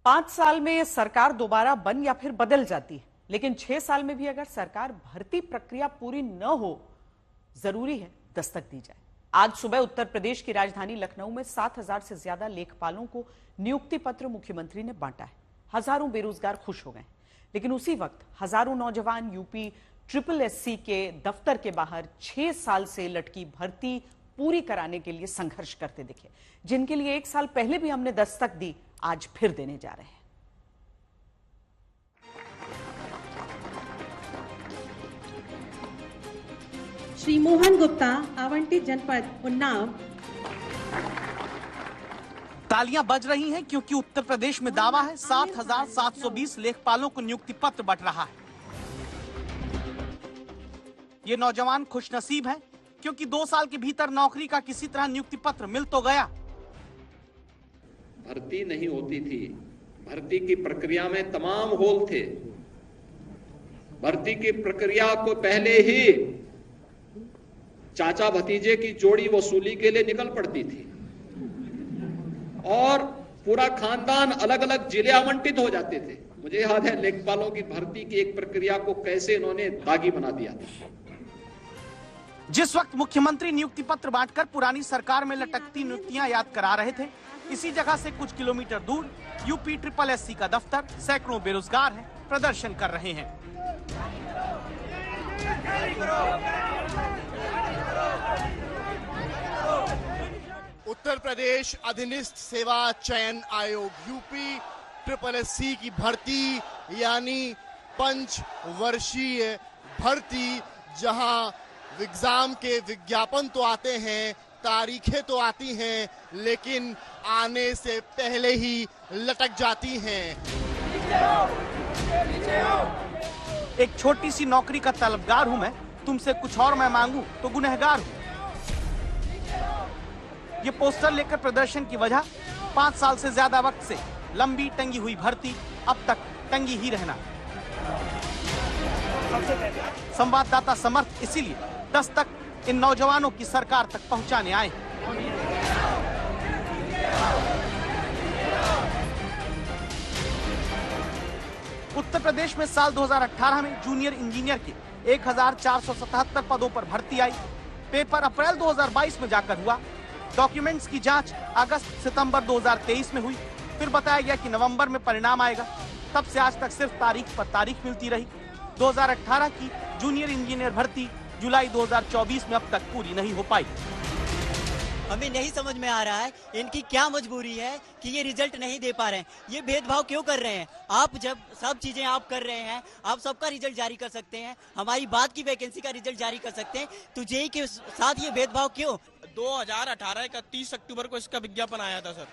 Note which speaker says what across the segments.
Speaker 1: 5 साल में सरकार दोबारा बन या फिर बदल जाती है, लेकिन 6 साल में भी अगर सरकार भर्ती प्रक्रिया पूरी न हो, जरूरी है दस्तक दी जाए। आज सुबह उत्तर प्रदेश की राजधानी लखनऊ में 7,000 से ज्यादा लेखपालों को नियुक्ति पत्र मुख्यमंत्री ने बांटा है। हजारों बेरोजगार खुश हो गए, लेकिन उसी वक्त हजारों नौजवान यूपी SSSC के दफ्तर के बाहर 6 साल से लटकी भर्ती पूरी कराने के लिए संघर्ष करते दिखे, जिनके लिए 1 साल पहले भी हमने दस्तक दी, आज फिर देने जा रहे हैं।
Speaker 2: श्री मोहन गुप्ता, आवंटित जनपद उन्नाव।
Speaker 3: तालियां बज रही हैं क्योंकि उत्तर प्रदेश में दावा है 7,720 लेखपालों को नियुक्ति पत्र बंट रहा है। ये नौजवान खुशनसीब हैं क्योंकि 2 साल के भीतर नौकरी का किसी तरह नियुक्ति पत्र मिल तो गया।
Speaker 4: भर्ती नहीं होती थी, भर्ती की प्रक्रिया में तमाम होल थे। भर्ती की प्रक्रिया को पहले ही चाचा भतीजे की जोड़ी वसूली के लिए निकल पड़ती थी और पूरा खानदान अलग अलग जिले आवंटित हो जाते थे। मुझे याद है लेखपालों की भर्ती की एक प्रक्रिया को कैसे इन्होंने दागी बना दिया था।
Speaker 3: जिस वक्त मुख्यमंत्री नियुक्ति पत्र बांटकर पुरानी सरकार में लटकती नियुक्तियां याद करा रहे थे, इसी जगह से कुछ किलोमीटर दूर यूपी SSSC का दफ्तर सैकड़ों बेरोजगार हैं, प्रदर्शन कर रहे हैं।
Speaker 5: उत्तर प्रदेश अधीनस्थ सेवा चयन आयोग यूपी SSSC की भर्ती यानी 5 वर्षीय भर्ती, जहां एग्जाम के विज्ञापन तो आते हैं, तारीखें तो आती हैं, लेकिन आने से पहले ही लटक जाती हैं।
Speaker 3: एक छोटी सी नौकरी का तलबगार हूं मैं, तुमसे कुछ और मैं मांगू तो गुनहगार हूं। ये पोस्टर लेकर प्रदर्शन की वजह 5 साल से ज्यादा वक्त से लंबी टंगी हुई भर्ती अब तक टंगी ही रहना। संवाददाता समर्थ इसीलिए दस्तक इन नौजवानों की सरकार तक पहुंचाने आए। उत्तर प्रदेश में साल 2018 में जूनियर इंजीनियर के 1,477 पदों पर भर्ती आई। पेपर अप्रैल 2022 में जाकर हुआ। डॉक्यूमेंट्स की जांच अगस्त-सितंबर 2023 में हुई। फिर बताया गया कि नवंबर में परिणाम आएगा। तब से आज तक सिर्फ तारीख पर तारीख मिलती रही। 2018 की जूनियर इंजीनियर भर्ती जुलाई 2024 में अब तक पूरी नहीं हो पाई।
Speaker 6: हमें नहीं समझ में आ रहा है इनकी क्या मजबूरी है कि ये रिजल्ट नहीं दे पा रहे हैं। ये भेदभाव क्यों कर रहे हैं? आप जब सब चीजें आप कर रहे हैं, आप सबका रिजल्ट जारी कर सकते हैं, हमारी बात की वैकेंसी का रिजल्ट जारी कर सकते हैं, तो जेईई के साथ ये भेदभाव क्यों?
Speaker 7: 2018 का 30 अक्टूबर को इसका विज्ञापन आया था सर,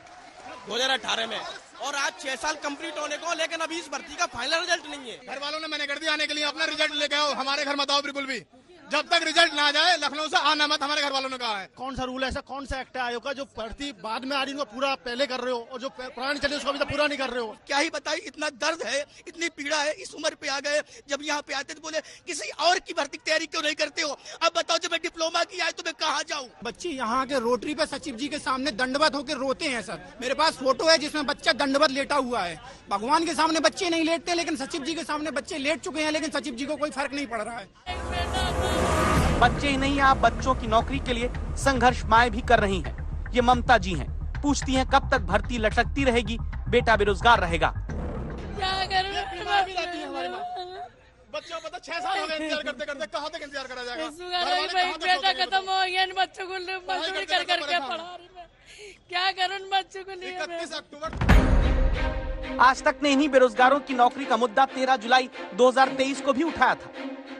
Speaker 7: 2018 में, और आज 6 साल कंप्लीट होने को, लेकिन अभी इस भर्ती का फाइनल रिजल्ट नहीं है।
Speaker 5: घर वालों ने मैंने कर दिया आने के लिए, अपना रिजल्ट लेके आओ, हमारे घर मत आओ बिल्कुल भी। जब तक रिजल्ट ना जाए लखनऊ से आना मत, हमारे घर वालों ने कहा है। कौन सा रूल है ऐसा, कौन सा एक्ट है आयोग का जो भर्ती बाद में आ रही है पूरा पहले कर रहे हो, और जो पुरानी चली उसको अभी तक पूरा नहीं कर रहे हो?
Speaker 7: क्या ही बताइए, इतना दर्द है, इतनी पीड़ा है। इस उम्र पे आ गए, जब यहाँ पे आते तो बोले किसी और की भर्ती की तैयारी क्यों नहीं करते हो? अब बताओ, जब मैं डिप्लोमा की आए तो मैं कहाँ जाऊँ?
Speaker 8: बच्चे यहाँ के रोटरी पे सचिव जी के सामने दंडवत होकर रोते हैं सर। मेरे पास फोटो है जिसमें बच्चा दंडवत लेटा हुआ है। भगवान के सामने बच्चे नहीं लेटते, लेकिन सचिव जी के सामने बच्चे लेट चुके हैं, लेकिन सचिव जी को कोई फर्क नहीं पड़ रहा है।
Speaker 3: बच्चे ही नहीं, आप बच्चों की नौकरी के लिए संघर्ष माएं भी कर रही हैं। ये ममता जी हैं, पूछती हैं कब तक भर्ती लटकती रहेगी, बेटा बेरोजगार रहेगा।
Speaker 9: क्या करूं?
Speaker 5: बच्चों पता 6 साल हो गए इंतजार करते करते, कहाँ तक इंतजार करा जाएगा?
Speaker 9: बेटा खत्म हो गया, बच्चों को मजदूरी कर करके पढ़ा रही मैं, क्या करूं बच्चों को लिए?
Speaker 5: 31 अक्टूबर।
Speaker 3: आज तक ने इन्हीं बेरोजगारों की नौकरी का मुद्दा 13 जुलाई 2023 को भी उठाया था।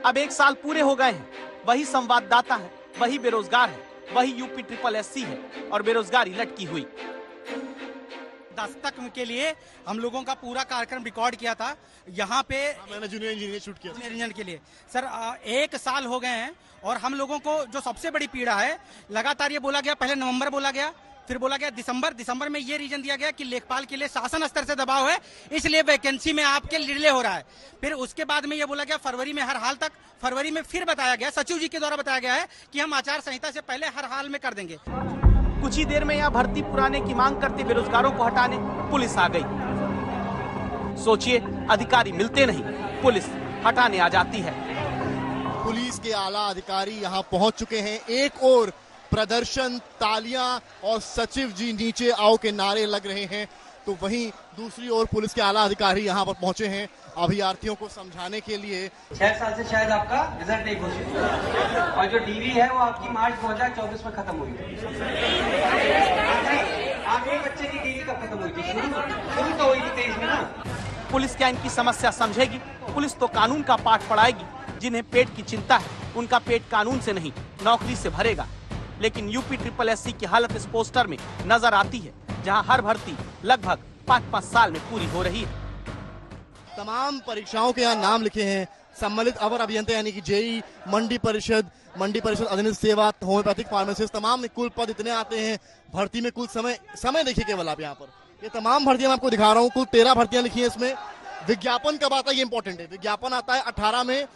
Speaker 3: अब 1 साल पूरे हो गए हैं। वही संवाददाता है, वही बेरोजगार है, वही यूपी SSSC है, और बेरोजगारी लटकी हुई।
Speaker 10: दस्तक के लिए हम लोगों का पूरा कार्यक्रम रिकॉर्ड किया था यहाँ पे।
Speaker 5: मैंने जूनियर इंजीनियर शूट किया
Speaker 10: जूनियर इंजीनियर के लिए सर 1 साल हो गए हैं, और हम लोगों को जो सबसे बड़ी पीड़ा है, लगातार ये बोला गया, पहले नवंबर बोला गया, फिर बोला गया दिसंबर में ये रीजन दिया गया कि लेखपाल के लिए शासन स्तर से दबाव है, इसलिए वैकेंसी में आपके डिले हो रहा है। फिर उसके बाद में ये बोला गया फरवरी में हर हाल तक, फरवरी में फिर बताया गया, सचिव जी के द्वारा बताया गया है कि हम आचार संहिता से पहले हर हाल में कर देंगे।
Speaker 3: कुछ ही देर में यहाँ भर्ती पुराने की मांग करते बेरोजगारों को हटाने पुलिस आ गई। सोचिए, अधिकारी मिलते नहीं, पुलिस हटाने आ जाती है।
Speaker 5: पुलिस के आला अधिकारी यहाँ पहुंच चुके हैं। एक और प्रदर्शन, तालियां और सचिव जी नीचे आओ के नारे लग रहे हैं, तो वहीं दूसरी ओर पुलिस के आला अधिकारी यहाँ पर पहुंचे हैं अभ्यर्थियों को समझाने के लिए।
Speaker 11: 6 साल से शायद आपका रिजल्ट नहीं घोषित हुआ और जो डीवी है वो आपकी मार्च 2024 में खत्म हुई थी। आपके बच्चे की डीवी कब खत्म हुई थी? शुरू तो हुई थी 23 में ना।
Speaker 3: पुलिस क्या इनकी समस्या समझेगी? पुलिस तो कानून का पाठ पढ़ाएगी। जिन्हें पेट की चिंता है, उनका पेट कानून से नहीं नौकरी से भरेगा। लेकिन यूपी SSSC की हालत इस पोस्टर में नजर आती है, जहां हर भर्ती लगभग 5-5 साल में पूरी हो रही है।
Speaker 5: तमाम परीक्षाओं के यहाँ नाम लिखे हैं सम्मिलित अवर अभियंता यानी कि जेई, मंडी परिषद अधीनस्थ सेवा, होम्योपैथिक फार्मासिस्ट, तमाम में कुल पद इतने आते हैं। भर्ती में कुल समय देखिए केवल आप यहाँ पर, ये तमाम भर्तियां मैं आपको दिखा रहा हूँ। कुल 13 भर्तियां लिखी हैं इसमें। विज्ञापन कब आता है ये इंपॉर्टेंट है। विज्ञापन आता है 18 में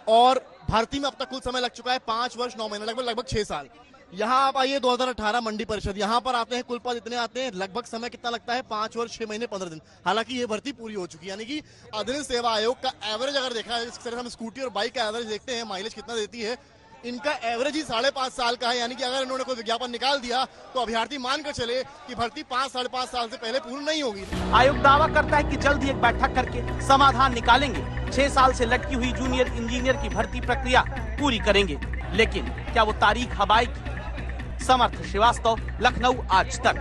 Speaker 5: और भर्ती में अब तक कुल समय लग चुका है 5 वर्ष 9 महीने, लगभग 6 साल। यहाँ आप आइए 2018 मंडी परिषद, यहाँ पर आते हैं, कुल पद इतने आते हैं, लगभग समय कितना लगता है? 5 वर्ष 6 महीने 15 दिन। हालांकि ये भर्ती पूरी हो चुकी है। यानी कि अधीनस्थ सेवा आयोग का एवरेज अगर देखा है, इस तरह हम स्कूटी और बाइक का एवरेज देखते हैं, माइलेज कितना देती है, इनका एवरेज ही 5.5 साल का है। यानी कि अगर इन्होंने कोई विज्ञापन निकाल दिया तो अभ्यर्थी मानकर चले कि भर्ती 5-5.5 साल से पहले पूरी नहीं होगी।
Speaker 3: आयोग दावा करता है कि जल्द ही एक बैठक करके समाधान निकालेंगे। 6 साल से लटकी हुई जूनियर इंजीनियर की भर्ती प्रक्रिया पूरी करेंगे। लेकिन क्या वो तारीख अब आएगी? समर्थ श्रीवास्तव, लखनऊ, आज तक।